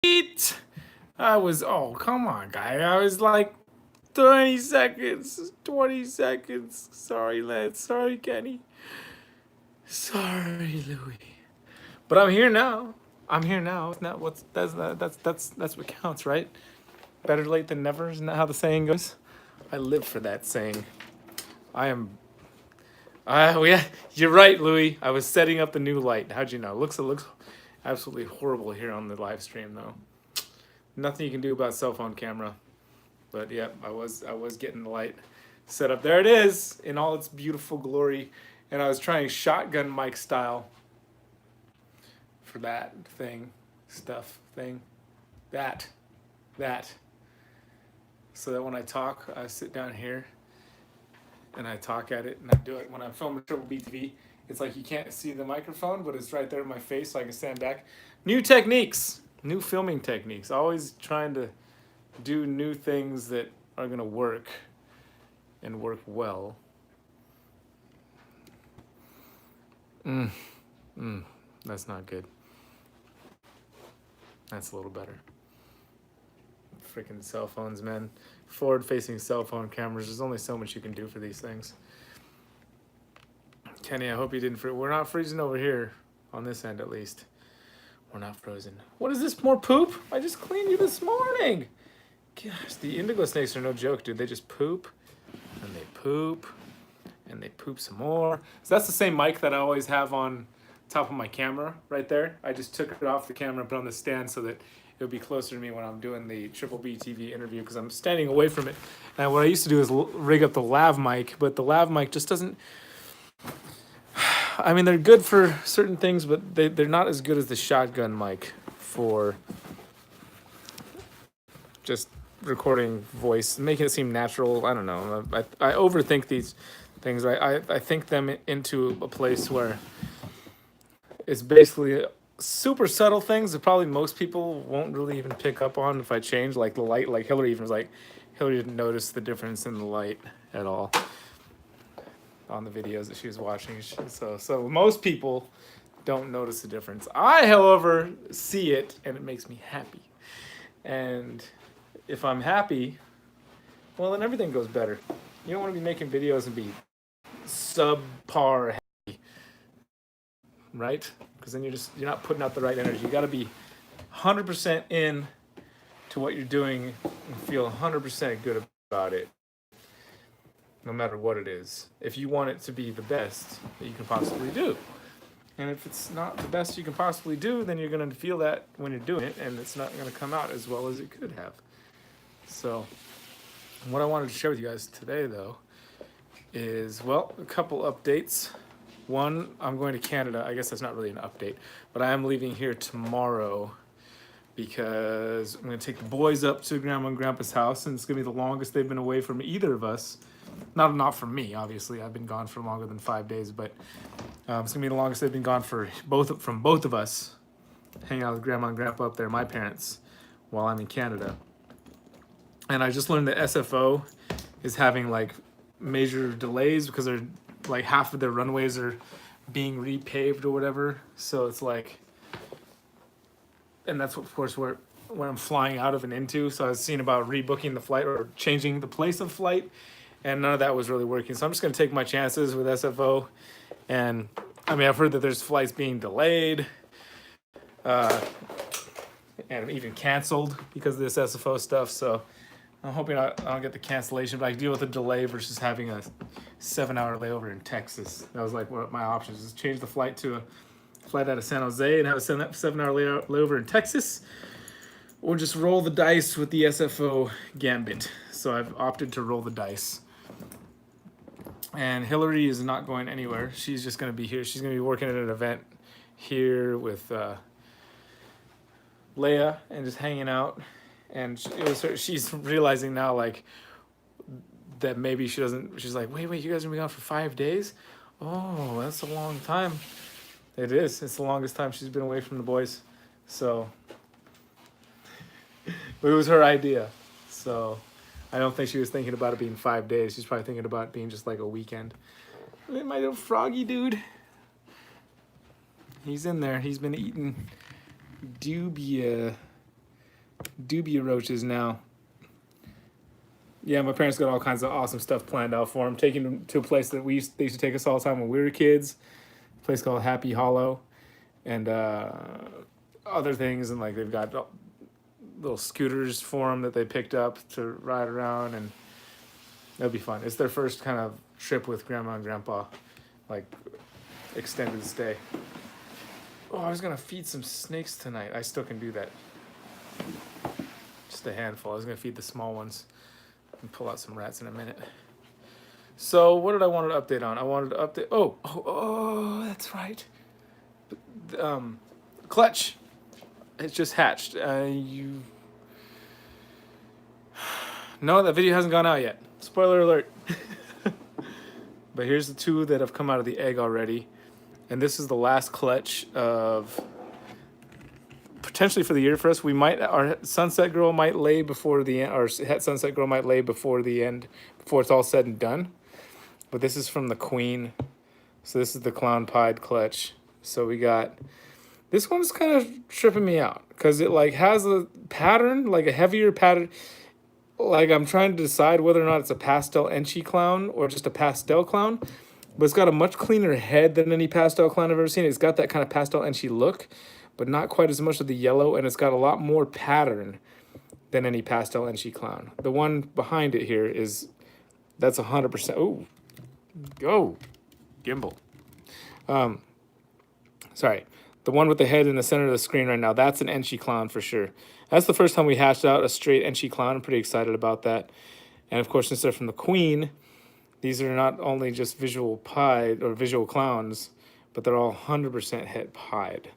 I was, oh, come on, guy. I was like 20 seconds. 20 seconds. Sorry, Lance. Sorry, Kenny. Sorry, Louie. But I'm here now. I'm here now. It's not what's that's what counts, right? Better late than never. Isn't that how the saying goes? I live for that saying. I am. Yeah, you're right, Louie. I was setting up the new light. How'd you know? It looks absolutely horrible here on the live stream, though. Nothing you can do about cell phone camera. But yeah, I was getting the light set up. There it is in all its beautiful glory, and I was trying shotgun mic style for that thing, stuff thing, that, that. So that when I talk, I sit down here and I talk at it, and I do it when I'm filming Triple BTV. It's like you can't see the microphone, but it's right there in my face, so I can stand back. New techniques, new filming techniques. Always trying to do new things that are gonna work and work well. That's not good. That's a little better. Freaking cell phones, man. Forward-facing cell phone cameras. There's only so much you can do for these things. Kenny, I hope you didn't. We're not freezing over here, on this end at least. We're not frozen. What is this? More poop? I just cleaned you this morning. Gosh, the indigo snakes are no joke, dude. They just poop, and they poop, and they poop some more. So that's the same mic that I always have on top of my camera right there. I just took it off the camera and put it on the stand so that it would be closer to me when I'm doing the Triple B TV interview because I'm standing away from it. And what I used to do is rig up the lav mic, but the lav mic just doesn't. I mean, they're good for certain things, but they're not as good as the shotgun mic for just recording voice, making it seem natural. I don't know. I overthink these things. I think them into a place where it's basically super subtle things that probably most people won't really even pick up on if I change, like the light. Like Hillary even was like, Hillary didn't notice the difference in the light at all on the videos that she was watching. So most people don't notice the difference. I, however, see it and it makes me happy. And if I'm happy, well, then everything goes better. You don't want to be making videos and be subpar happy, right? Because then you're not putting out the right energy. You got to be 100% in to what you're doing and feel 100% good about it, no matter what it is. If you want it to be the best that you can possibly do. And if it's not the best you can possibly do, then you're going to feel that when you're doing it, and it's not going to come out as well as it could have. So, what I wanted to share with you guys today, though, is, well, a couple updates. One, I'm going to Canada. I guess that's not really an update, but I am leaving here tomorrow because I'm going to take the boys up to Grandma and Grandpa's house, and it's going to be the longest they've been away from either of us. Not from me, obviously. I've been gone for longer than 5 days, but it's going to be the longest they've been gone from both of us, hanging out with Grandma and Grandpa up there, my parents, while I'm in Canada. And I just learned that SFO is having like major delays because they're like half of their runways are being repaved or whatever. So it's like, and that's what, of course, where I'm flying out of and into. So I was seeing about rebooking the flight or changing the place of flight, and none of that was really working. So I'm just going to take my chances with SFO. And I mean, I've heard that there's flights being delayed and even canceled because of this SFO stuff. So I'm hoping I don't get the cancellation, but I can deal with the delay versus having a 7-hour layover in Texas. That was like what my options is: change the flight to a flight out of San Jose and have a 7-hour layover in Texas, or just roll the dice with the SFO gambit. So I've opted to roll the dice. And Hillary is not going anywhere. She's just going to be here. She's going to be working at an event here with Leia and just hanging out. And she's realizing now, like, that maybe she doesn't. She's like, wait, you guys are gonna be gone for 5 days? Oh, that's a long time. It is. It's the longest time she's been away from the boys. So, but it was her idea. So, I don't think she was thinking about it being 5 days. She's probably thinking about it being just like a weekend. Look at my little froggy dude. He's in there. He's been eating dubia. dubia roaches now. Yeah, my parents got all kinds of awesome stuff planned out for them. Taking them to a place that they used to take us all the time when we were kids. A place called Happy Hollow, and other things. And like they've got little scooters for them that they picked up to ride around, and that'll be fun. It's their first kind of trip with grandma and grandpa, like extended stay. Oh, I was gonna feed some snakes tonight. I still can do that. Just a handful. I was gonna feed the small ones and pull out some rats in a minute. So what did I want to update on? I wanted to update. Oh, that's right. Clutch. It's just hatched. No, that video hasn't gone out yet. Spoiler alert. But here's the two that have come out of the egg already. And this is the last clutch of potentially for the year for us. Our Sunset Girl might lay before the end. Our Sunset Girl might lay before the end, before it's all said and done. But this is from the Queen. So this is the clown pied clutch. So we got, this one's kind of tripping me out because it like has a pattern, like a heavier pattern. Like I'm trying to decide whether or not it's a pastel Enchi clown or just a pastel clown. But it's got a much cleaner head than any pastel clown I've ever seen. It's got that kind of pastel Enchi look, but not quite as much of the yellow. And it's got a lot more pattern than any pastel Enchi clown. The one behind it here that's 100%. Oh, go, gimbal. Sorry. The one with the head in the center of the screen right now, that's an Enchi clown for sure. That's the first time we hatched out a straight Enchi clown. I'm pretty excited about that. And of course, since they're from the Queen, these are not only just visual pied or visual clowns, but they're all 100% het pied.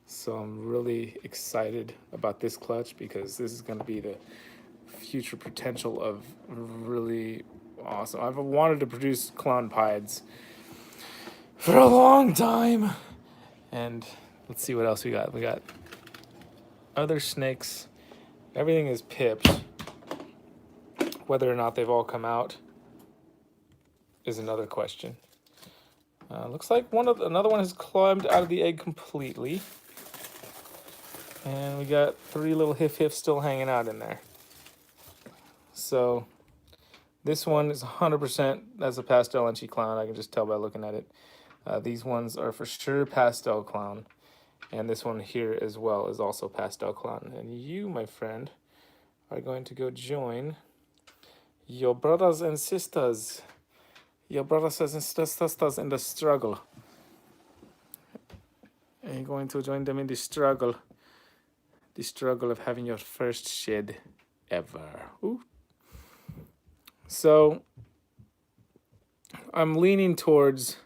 So I'm really excited about this clutch because this is going to be the future potential of really awesome. I've wanted to produce clown pieds for a long time. And let's see what else we got. We got other snakes. Everything is pipped. Whether or not they've all come out is another question. Looks like another one has climbed out of the egg completely. And we got 3 little hiffs still hanging out in there. So this one is 100%, that's a pastel Enchi clown. I can just tell by looking at it. These ones are for sure pastel clown. And this one here as well is also pastel clown. And you, my friend, are going to go join your brothers and sisters. Your brothers and sisters in the struggle. And you're going to join them in the struggle. The struggle of having your first shed ever. Ooh. So I'm leaning towards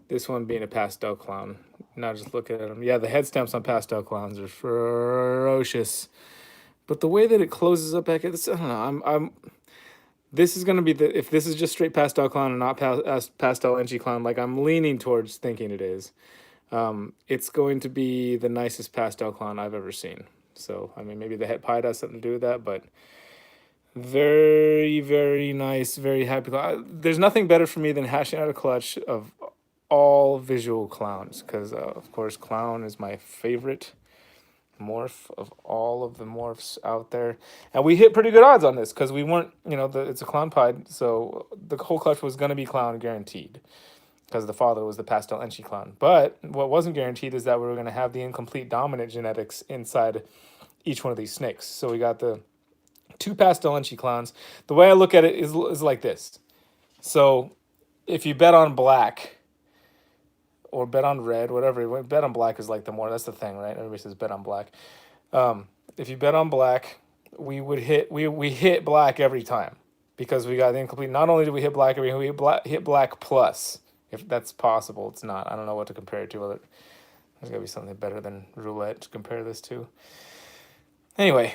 this one being a pastel clown. Now just look at them. Yeah, the head stamps on pastel clowns are ferocious. But the way that it closes up back, I don't know. This is going to be if this is just straight pastel clown and not pastel Enchi clown, like I'm leaning towards thinking it is. It's going to be the nicest pastel clown I've ever seen. So, I mean, maybe the het pied has something to do with that, but very, very nice, very happy. There's nothing better for me than hashing out a clutch of all visual clowns because, of course, clown is my favorite morph of all of the morphs out there. And we hit pretty good odds on this because we weren't, it's a clown pied, so the whole clutch was going to be clown guaranteed because the father was the pastel Enchi clown. But what wasn't guaranteed is that we were going to have the incomplete dominant genetics inside each one of these snakes. So we got the 2 pastel Enchi clowns. The way I look at it is like this. So if you bet on black or bet on red, whatever, bet on black is like that's the thing, right? Everybody says bet on black. If you bet on black, we hit black every time because we got the incomplete. Not only did we hit black, we hit black plus. If that's possible, it's not. I don't know what to compare it to. There's got to be something better than roulette to compare this to. Anyway,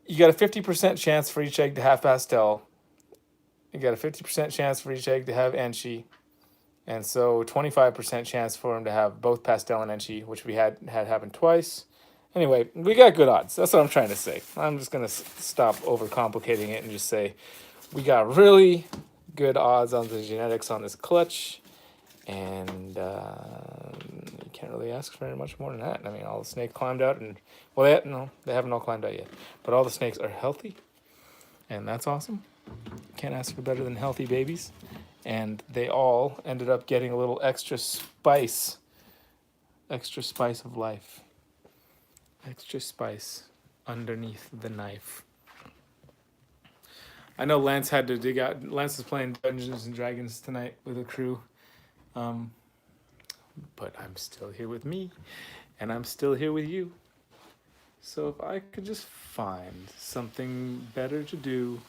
you got a 50% chance for each egg to have pastel. You got a 50% chance for each egg to have Enchi. And so 25% chance for them to have both pastel and Enchi, which we had happen twice. Anyway, we got good odds. That's what I'm trying to say. I'm just going to stop overcomplicating it and just say we got really good odds on the genetics on this clutch. And you can't really ask for very much more than that. I mean, all the snakes climbed out, and no, they haven't all climbed out yet, but all the snakes are healthy, and that's awesome. Can't ask for better than healthy babies, and they all ended up getting a little extra spice of life, extra spice underneath the knife. I know Lance had to dig out. Lance is playing Dungeons and Dragons tonight with a crew. But I'm still here with me, and I'm still here with you. So if I could just find something better to do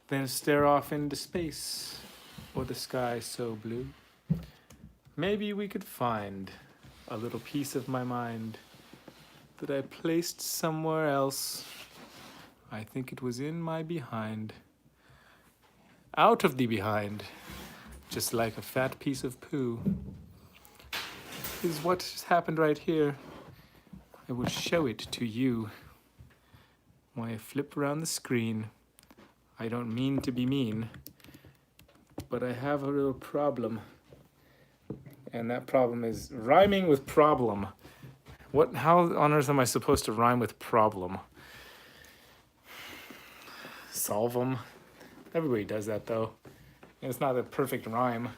than stare off into space or the sky so blue, maybe we could find a little piece of my mind that I placed somewhere else. I think it was in my behind. Out of the behind, just like a fat piece of poo, is what has happened right here. I will show it to you. When I flip around the screen, I don't mean to be mean, but I have a little problem. And that problem is rhyming with problem. How on earth am I supposed to rhyme with problem? Solve them. Everybody does that though. And it's not a perfect rhyme.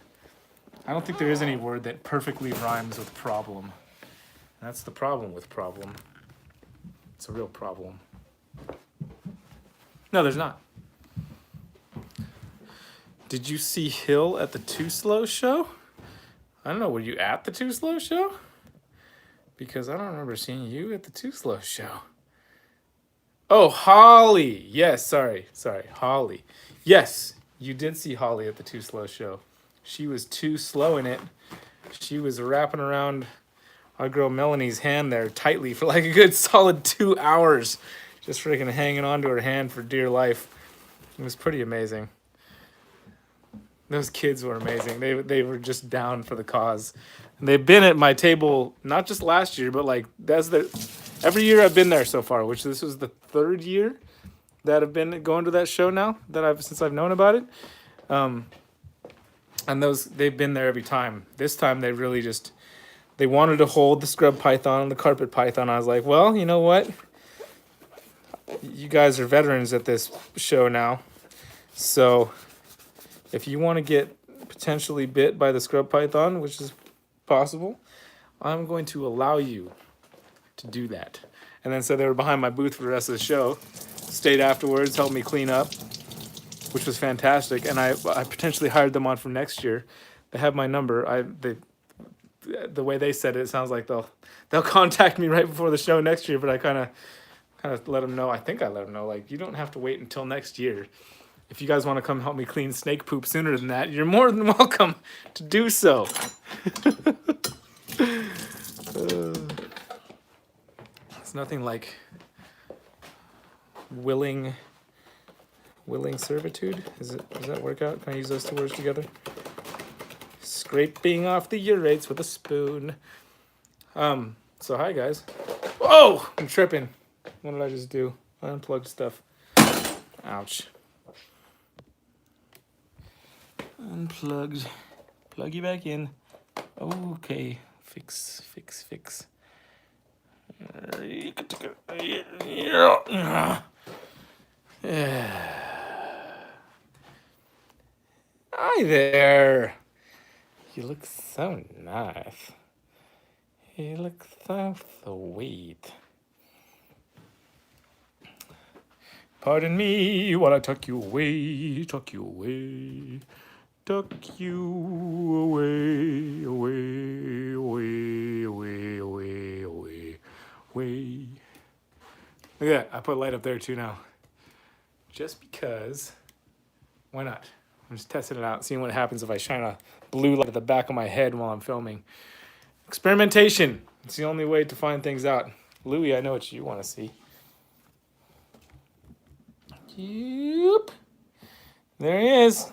I don't think there is any word that perfectly rhymes with problem. That's the problem with problem. It's a real problem. No, there's not. Did you see Hill at the Too Slow show? I don't know, were you at the Too Slow show? Because I don't remember seeing you at the Too Slow show. Oh, Holly. Yes, sorry, Holly. Yes, you did see Holly at the Too Slow show. She was too slow in it. She was wrapping around our girl Melanie's hand there tightly for like a good solid 2 hours. Just freaking hanging onto her hand for dear life. It was pretty amazing. Those kids were amazing. They were just down for the cause. And they've been at my table, not just last year, but like every year I've been there so far, which this was the 3rd year that I've been going to that show now, since I've known about it. And they've been there every time. This time they really they wanted to hold the scrub python and the carpet python. I was like, well, you know what? You guys are veterans at this show now. So if you want to get potentially bit by the scrub python, which is possible, I'm going to allow you to do that. And then so they were behind my booth for the rest of the show, stayed afterwards, helped me clean up, which was fantastic. And I potentially hired them on for next year. They have my number. The way they said it, it sounds like they'll contact me right before the show next year. But I kind of let them know. I think I let them know, like, you don't have to wait until next year. If you guys want to come help me clean snake poop sooner than that, you're more than welcome to do so. It's nothing like willing servitude. Does that work out? Can I use those 2 words together? Scraping off the urates with a spoon. So hi guys. Whoa! I'm tripping. What did I just do? I unplugged stuff. Ouch. Unplugged. Plug you back in. Okay. Fix. Hi there. You look so nice. You look so sweet. Pardon me while I tuck you away, tuck you away. Tuck you away, away, away, away, away, away, away. Look at that. I put light up there too now. Just because. Why not? I'm just testing it out, seeing what happens if I shine a blue light at the back of my head while I'm filming. Experimentation. It's the only way to find things out. Louie, I know what you want to see. Yep. There he is.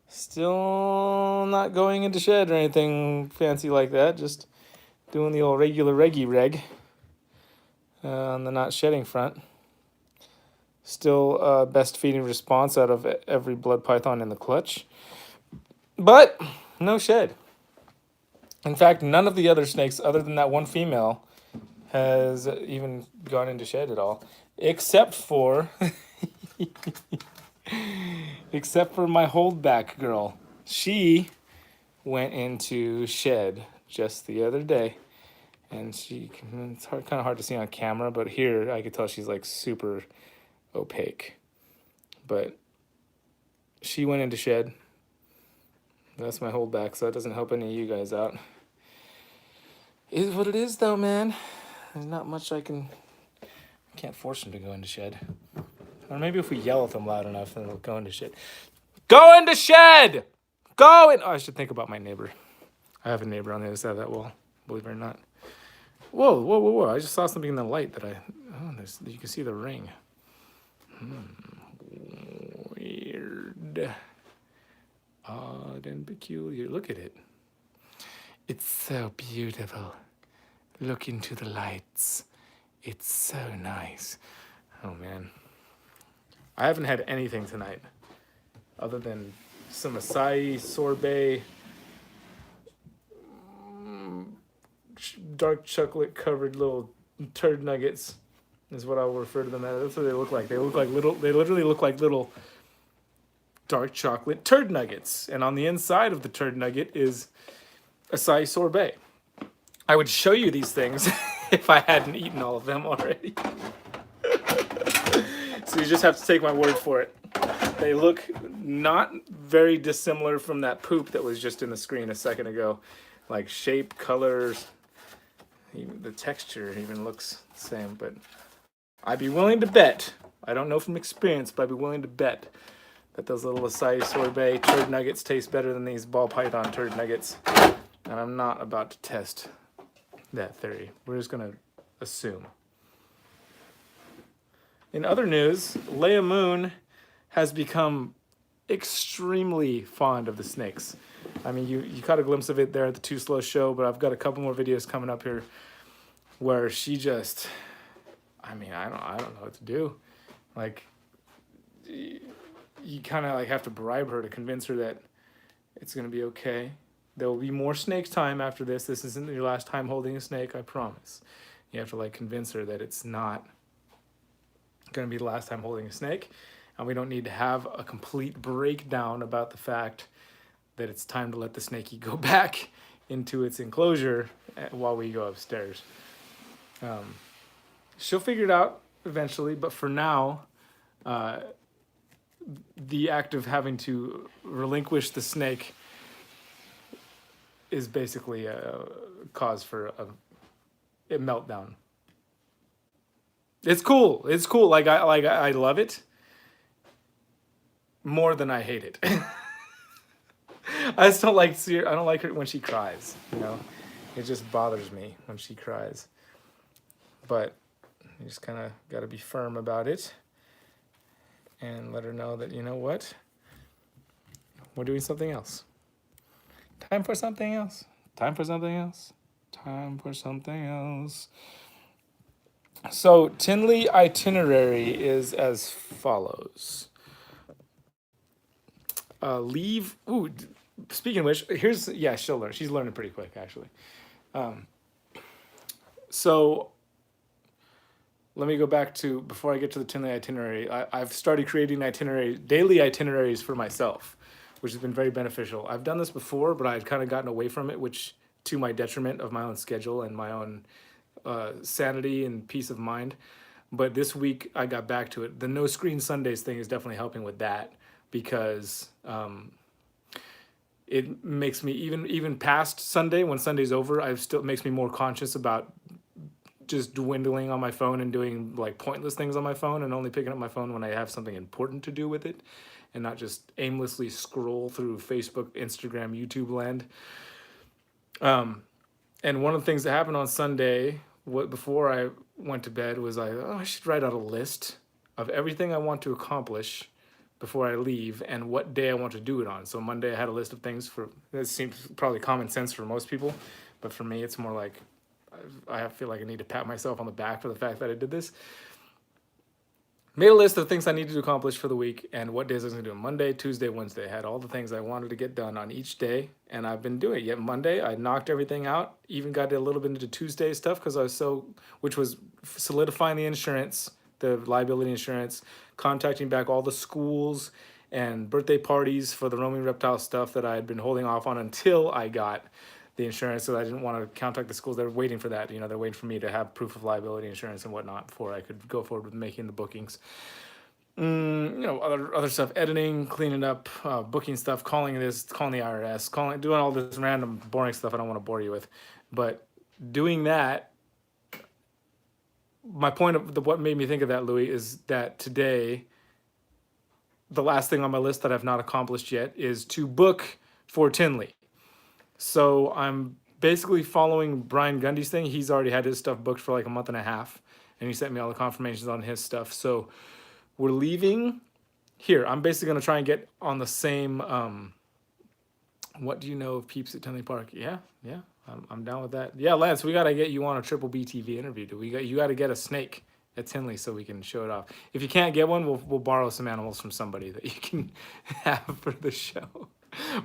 Still not going into shed or anything fancy like that. Just doing the old regular reggy reg on the not shedding front. Still best feeding response out of every blood python in the clutch. But no shed. In fact, none of the other snakes, other than that one female, has even gone into shed at all, except for except for my holdback girl. She went into shed just the other day, and it's kind of hard to see on camera, but here I could tell she's like super opaque. But she went into shed. That's my holdback, so that doesn't help any of you guys out. It is what it is, though, man. There's not much I can't force them to go into shed. Or maybe if we yell at them loud enough, then they'll go into shed. Go into shed! Go in! Oh, I should think about my neighbor. I have a neighbor on the other side of that wall, believe it or not. Whoa, whoa, whoa, whoa. I just saw something in the light that you can see the ring. Weird. Odd and peculiar. Look at it. It's so beautiful. Look into the lights. It's so nice. Oh, man. I haven't had anything tonight other than some acai sorbet, dark chocolate covered little turd nuggets is what I'll refer to them as. That's what they look like. They literally look like little dark chocolate turd nuggets. And on the inside of the turd nugget is acai sorbet. I would show you these things if I hadn't eaten all of them already. So you just have to take my word for it. They look not very dissimilar from that poop that was just in the screen a second ago. Like shape, colors, even the texture even looks the same. But I'd be willing to bet, I don't know from experience, but I'd be willing to bet that those little acai sorbet turd nuggets taste better than these ball python turd nuggets. And I'm not about to test that theory. We're just going to assume. In other news, Leia Moon has become extremely fond of the snakes. I mean, you caught a glimpse of it there at the Too Slow show, but I've got a couple more videos coming up here where she just, I mean, I don't know what to do. Like, you kind of like have to bribe her to convince her that it's going to be okay. There will be more snake time after this. This isn't your last time holding a snake, I promise. You have to like convince her that it's not going to be the last time holding a snake, and we don't need to have a complete breakdown about the fact that it's time to let the snaky go back into its enclosure while we go upstairs. She'll figure it out eventually, but for now, the act of having to relinquish the snake is basically a cause for a meltdown. It's cool. It's cool. I love it more than I hate it. I just don't like her when she cries, you know? It just bothers me when she cries. But you just kind of got to be firm about it and let her know that, you know what? We're doing something else. Time for something else. Time for something else. Time for something else. So, Tinley itinerary is as follows. Leave. Ooh, speaking of which, she'll learn. She's learning pretty quick, actually. So, let me go back to, before I get to the Tinley itinerary, I've started creating daily itineraries for myself, which has been very beneficial. I've done this before, but I'd kind of gotten away from it, which to my detriment of my own schedule and my own sanity and peace of mind. But this week I got back to it. The no screen Sundays thing is definitely helping with that, because it makes me even past Sunday, when Sunday's over, it makes me more conscious about just dwindling on my phone and doing like pointless things on my phone, and only picking up my phone when I have something important to do with it, and not just aimlessly scroll through Facebook, Instagram, YouTube land. And one of the things that happened on Sunday, before I went to bed, was I should write out a list of everything I want to accomplish before I leave and what day I want to do it on. So Monday I had a list of things that seems probably common sense for most people, but for me it's more like I feel like I need to pat myself on the back for the fact that I did this. Made a list of things I needed to accomplish for the week and what days I was going to do. Monday, Tuesday, Wednesday. Had all the things I wanted to get done on each day, and I've been doing it. Yet Monday, I knocked everything out. Even got a little bit into Tuesday stuff because I was which was solidifying the insurance, the liability insurance, contacting back all the schools and birthday parties for the roaming reptile stuff that I had been holding off on until I got the insurance. So I didn't want to contact the schools. They're waiting for that. They're waiting for me to have proof of liability insurance and whatnot before I could go forward with making the bookings. Other stuff, editing, cleaning up, booking stuff, calling the IRS, doing all this random boring stuff I don't want to bore you with. But doing that, my point of what made me think of that, Louis, is that today, the last thing on my list that I've not accomplished yet is to book for Tinley. So I'm basically following Brian Gundy's thing. He's already had his stuff booked for like a month and a half, and he sent me all the confirmations on his stuff. So we're leaving here. I'm basically going to try and get on the same, what do you know of Peeps at Tinley Park? Yeah, I'm down with that. Yeah, Lance, we got to get you on a Triple B TV interview. You got to get a snake at Tinley so we can show it off. If you can't get one, we'll borrow some animals from somebody that you can have for the show.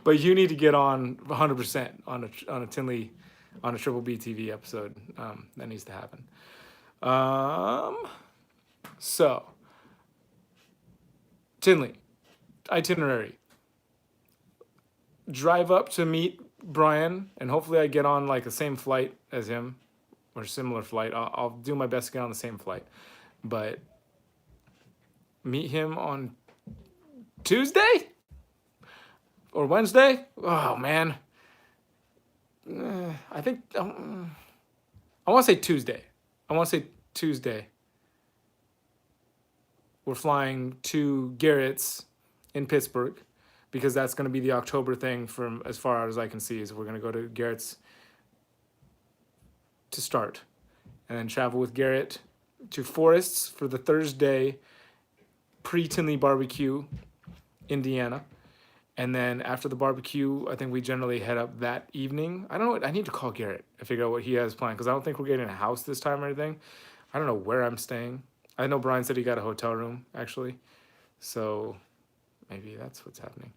But you need to get on 100% on a Tinley, on a Triple B TV episode. That needs to happen. So Tinley itinerary. Drive up to meet Brian, and hopefully I get on like the same flight as him, or similar flight. I'll do my best to get on the same flight, but meet him on Tuesday or Wednesday. Oh man, I think I want to say Tuesday. We're flying to Garrett's in Pittsburgh because that's going to be the October thing from as far out as I can see. Is we're going to go to Garrett's to start, and then travel with Garrett to Forests for the Thursday pre-Tinley barbecue, Indiana. And then after the barbecue, I think we generally head up that evening. I don't know what, I need to call Garrett and figure out what he has planned because I don't think we're getting a house this time or anything. I don't know where I'm staying. I know Brian said he got a hotel room, actually. So maybe that's what's happening.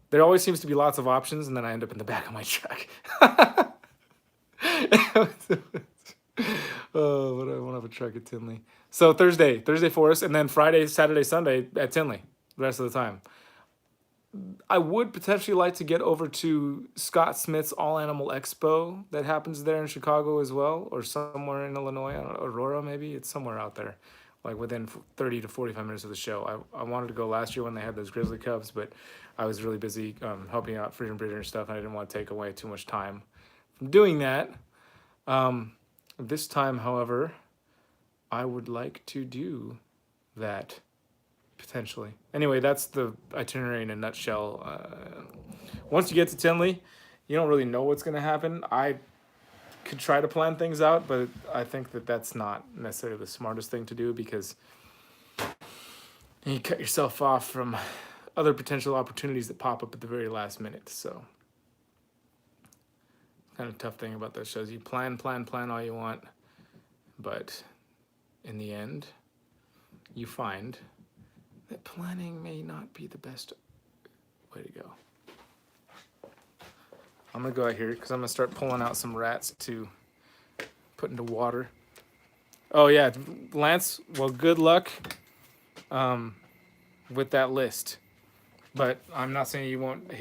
There always seems to be lots of options, and then I end up in the back of my truck. Oh, but I won't have a truck at Tinley. So Thursday for us, and then Friday, Saturday, Sunday at Tinley the rest of the time. I would potentially like to get over to Scott Smith's All Animal Expo that happens there in Chicago as well, or somewhere in Illinois, I don't know, Aurora maybe. It's somewhere out there, like within 30 to 45 minutes of the show. I wanted to go last year when they had those grizzly cubs, but I was really busy helping out Freedom Breeder and stuff, and I didn't want to take away too much time from doing that. This time, however, I would like to do that potentially. Anyway, that's the itinerary in a nutshell. Once you get to Tinley, you don't really know what's going to happen. I could try to plan things out, but I think that that's not necessarily the smartest thing to do because you cut yourself off from other potential opportunities that pop up at the very last minute. So kind of tough thing about those shows. You plan all you want, but in the end, you find that planning may not be the best way to go. I'm gonna go out here because I'm gonna start pulling out some rats to put into water. Oh yeah, Lance, well, good luck with that list. But I'm not saying you won't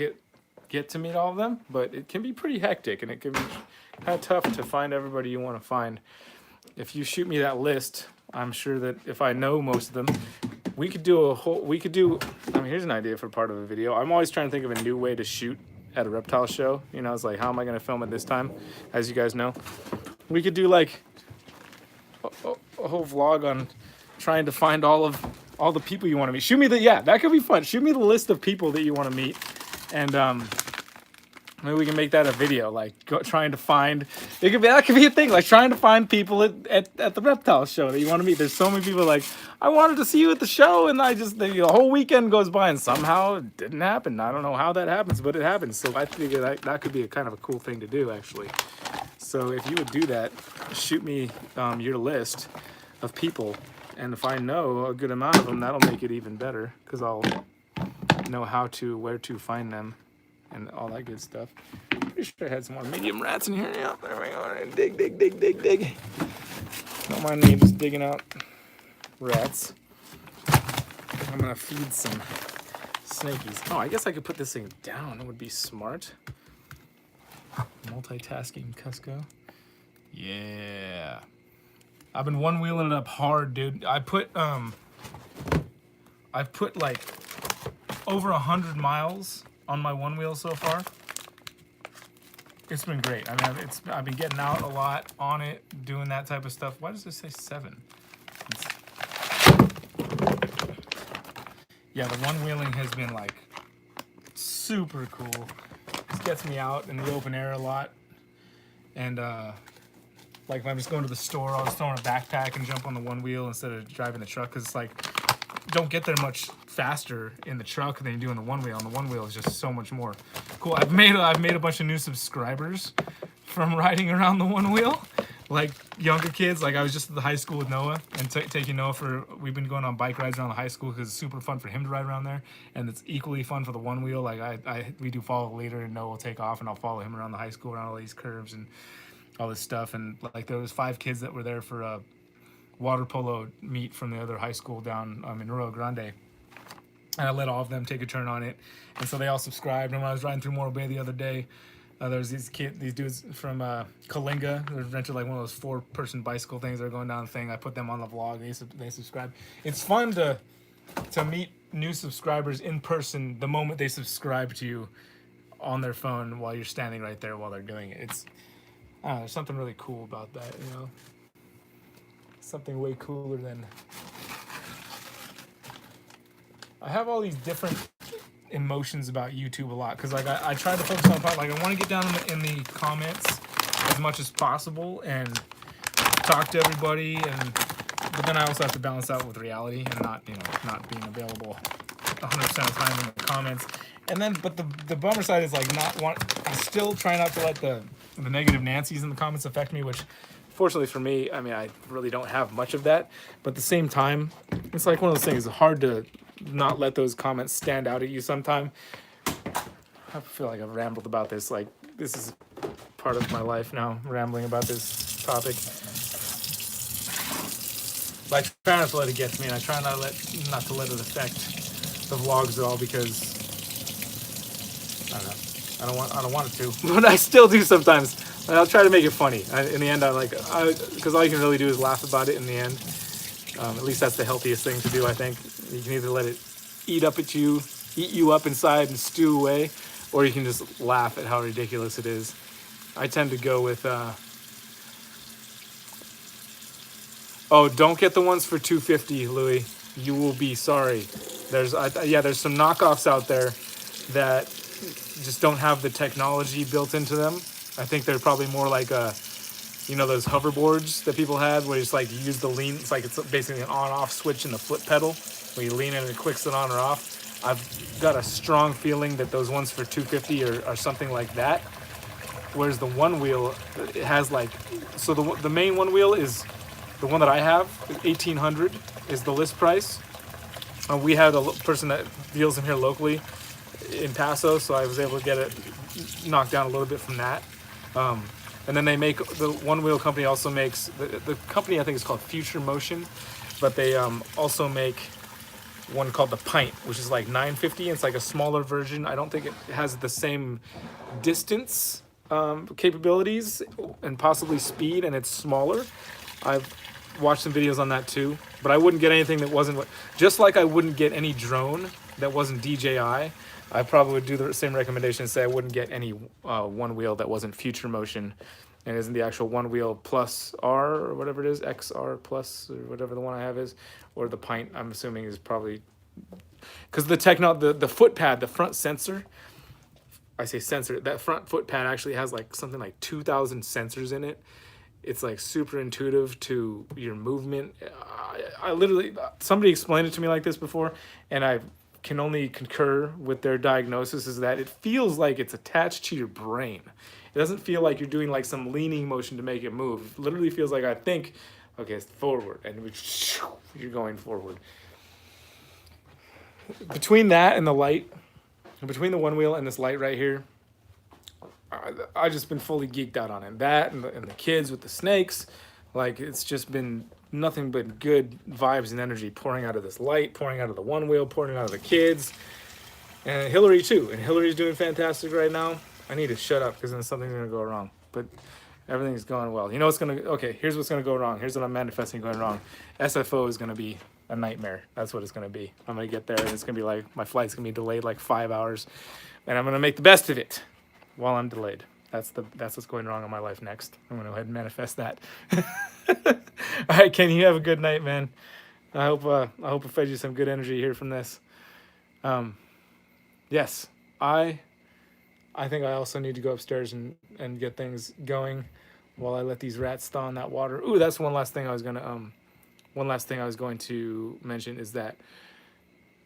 get to meet all of them, but it can be pretty hectic and it can be kind of tough to find everybody you want to find. If you shoot me that list, I'm sure that if I know most of them, we could do here's an idea for part of a video. I'm always trying to think of a new way to shoot at a reptile show. It's like, how am I going to film it this time? As you guys know, we could do like a whole vlog on trying to find all the people you want to meet. That could be fun. Shoot me the list of people that you want to meet, and Maybe we can make that a video, like trying to find. That could be a thing, like trying to find people at the reptile show that you want to meet. There's so many people like, I wanted to see you at the show, and I just the whole weekend goes by and somehow it didn't happen. I don't know how that happens, but it happens. So I think that could be a kind of a cool thing to do, actually. So if you would do that, shoot me your list of people, and if I know a good amount of them, that'll make it even better because I'll know where to find them. And all that good stuff. Pretty sure I had some more medium rats in here. Yeah, there we go. Dig. Don't mind me just digging out rats. I'm gonna feed some snakies. Oh, I guess I could put this thing down. It would be smart. Multitasking Cusco. Yeah. I've been one wheeling it up hard, dude. I've put like over 100 miles on my one wheel so far. It's been great. I mean, I've been getting out a lot on it, doing that type of stuff. Why does it say 7? Yeah, the one wheeling has been like super cool. This gets me out in the open air a lot. And like if I'm just going to the store, I'll just throw in a backpack and jump on the one wheel instead of driving the truck, because it's like, don't get there much faster in the truck than you do in the one wheel. And the one wheel is just so much more cool. I've made a bunch of new subscribers from riding around the one wheel, like younger kids. Like I was just at the high school with Noah and taking Noah we've been going on bike rides around the high school because it's super fun for him to ride around there, and it's equally fun for the one wheel. Like we do follow the leader, and Noah will take off and I'll follow him around the high school around all these curves and all this stuff. And like there was 5 kids that were there for a water polo meet from the other high school down in Rio Grande, and I let all of them take a turn on it, and so they all subscribed. And when I was riding through Morro Bay the other day, there was these dudes from Kalinga. They rented like one of those 4-person bicycle things. They're going down the thing. I put them on the vlog. They subscribed. It's fun to meet new subscribers in person the moment they subscribe to you on their phone while you're standing right there while they're doing it. There's something really cool about that, you know. Something way cooler than... I have all these different emotions about YouTube a lot, because like I try to focus on, like, I want to get down in the comments as much as possible and talk to everybody, but then I also have to balance out with reality and not being available 100% of the time in the comments. And then, but the bummer side is like I still try not to let the negative Nancy's in the comments affect me, which fortunately for me, I mean, I really don't have much of that. But at the same time, it's like one of those things. It's hard to not let those comments stand out at you sometime. I feel like I've rambled about this. Like, this is part of my life now, rambling about this topic. But I try not to let it get to me, and I try not to let it affect the vlogs at all, because I don't know. I don't want it to, but I still do sometimes. And I'll try to make it funny. In the end, because all you can really do is laugh about it in the end. At least that's the healthiest thing to do, I think. You can either let it eat you up inside and stew away, or you can just laugh at how ridiculous it is. I tend to go with, oh, don't get the ones for $250, Louis. You will be sorry. There's some knockoffs out there that just don't have the technology built into them. I think they're probably more like those hoverboards that people have, where it's like you use the lean. It's like it's basically an on-off switch in the foot pedal, where you lean in and it clicks it on or off. I've got a strong feeling that those ones for $250 are something like that. Whereas the one wheel, it has like, so the main one wheel is the one that I have. $1,800 is the list price. We had a person that deals in here locally in Paso, so I was able to get it knocked down a little bit from that. And then they make, the one wheel company also makes, the company I think is called Future Motion, but they also make one called the Pint, which is like $950. It's like a smaller version. I don't think it has the same distance capabilities and possibly speed, and it's smaller. I've watched some videos on that too, but I wouldn't get anything that wasn't, just like I wouldn't get any drone that wasn't DJI. I probably would do the same recommendation and say I wouldn't get any one wheel that wasn't Future Motion and isn't the actual one wheel plus R or whatever it is, XR plus or whatever the one I have is, or the Pint, I'm assuming, is probably, because the foot pad, the front sensor, I say sensor. That front foot pad actually has like something like 2,000 sensors in it. It's like super intuitive to your movement. I literally, somebody explained it to me like this before, and I can only concur with their diagnosis, is that it feels like it's attached to your brain. It doesn't feel like you're doing like some leaning motion to make it move. It literally feels like, I think, okay, it's forward, and you're going forward. Between that and the light, between the one wheel and this light right here, I just been fully geeked out on it. That and the kids with the snakes, like it's just been nothing but good vibes and energy pouring out of this light, pouring out of the one wheel, pouring out of the kids, and Hillary too. And Hillary's doing fantastic right now. I need to shut up because then something's gonna go wrong. But everything's going well. You know what's gonna? Okay, here's what's gonna go wrong. Here's what I'm manifesting going wrong. SFO is gonna be a nightmare. That's what it's gonna be. I'm gonna get there and it's gonna be like my flight's gonna be delayed like 5 hours, and I'm gonna make the best of it while I'm delayed. That's what's going wrong in my life next. I'm gonna go ahead and manifest that. All right, Ken, you have a good night, man. I hope I fed you some good energy here from this. Yes, I think I also need to go upstairs and get things going while I let these rats thaw in that water. Ooh, that's one last thing I was going to mention is that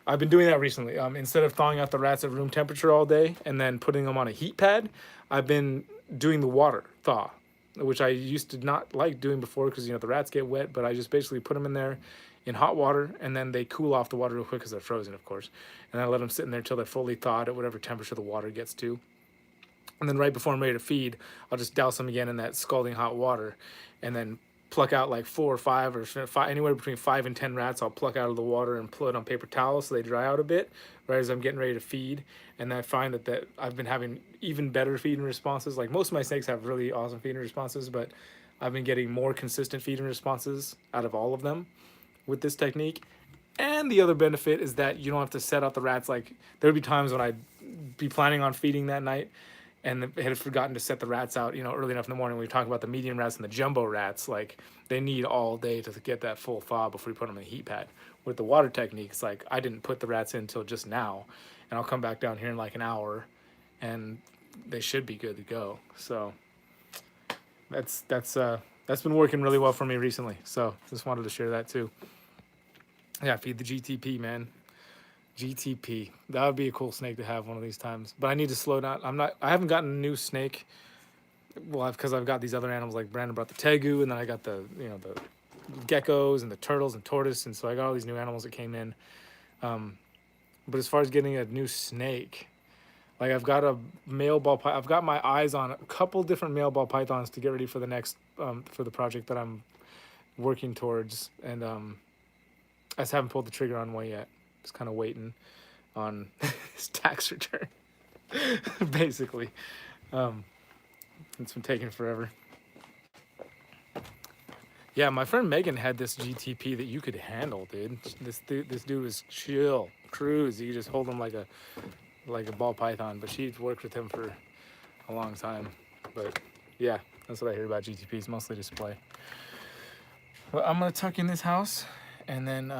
I've been doing that recently. Instead of thawing out the rats at room temperature all day and then putting them on a heat pad, I've been doing the water thaw, which I used to not like doing before because, you know, the rats get wet, but I just basically put them in there in hot water and then they cool off the water real quick because they're frozen, of course. And I let them sit in there until they're fully thawed at whatever temperature the water gets to. And then right before I'm ready to feed, I'll just douse them again in that scalding hot water and then pluck out like 4 or 5 or 5, anywhere between 5 and 10 rats. I'll pluck out of the water and put it on paper towels so they dry out a bit right as I'm getting ready to feed. And I find that I've been having even better feeding responses. Like most of my snakes have really awesome feeding responses, but I've been getting more consistent feeding responses out of all of them with this technique. And the other benefit is that you don't have to set out the rats. Like there would be times when I'd be planning on feeding that night and had forgotten to set the rats out, you know, early enough in the morning. When we talk about the medium rats and the jumbo rats, like they need all day to get that full thaw before you put them in the heat pad. With the water technique, it's like I didn't put the rats in until just now, and I'll come back down here in like an hour, and they should be good to go. So that's been working really well for me recently. So just wanted to share that too. Yeah, feed the GTP, man. GTP. That would be a cool snake to have one of these times. But I need to slow down. I haven't gotten a new snake. Well, because I've got these other animals, like Brandon brought the tegu, and then I got the geckos and the turtles and tortoise, and so I got all these new animals that came in. But as far as getting a new snake, like I've got a male ball python. I've got my eyes on a couple different male ball pythons to get ready for the next for the project that I'm working towards, and I just haven't pulled the trigger on one yet. Just kind of waiting on his tax return, basically. It's been taking forever. Yeah, my friend Megan had this GTP that you could handle, dude. This dude was chill, cruise. You could just hold him like a ball python. But she'd worked with him for a long time. But yeah, that's what I hear about GTPs, mostly display. Well, I'm gonna tuck in this house, and then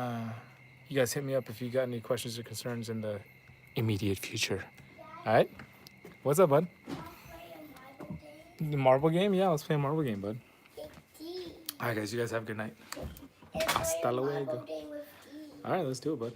you guys hit me up if you got any questions or concerns in the immediate future. All right? What's up, bud? The marble game? Yeah, let's play a marble game, bud. All right, guys. You guys have a good night. Hasta luego. All right, let's do it, bud.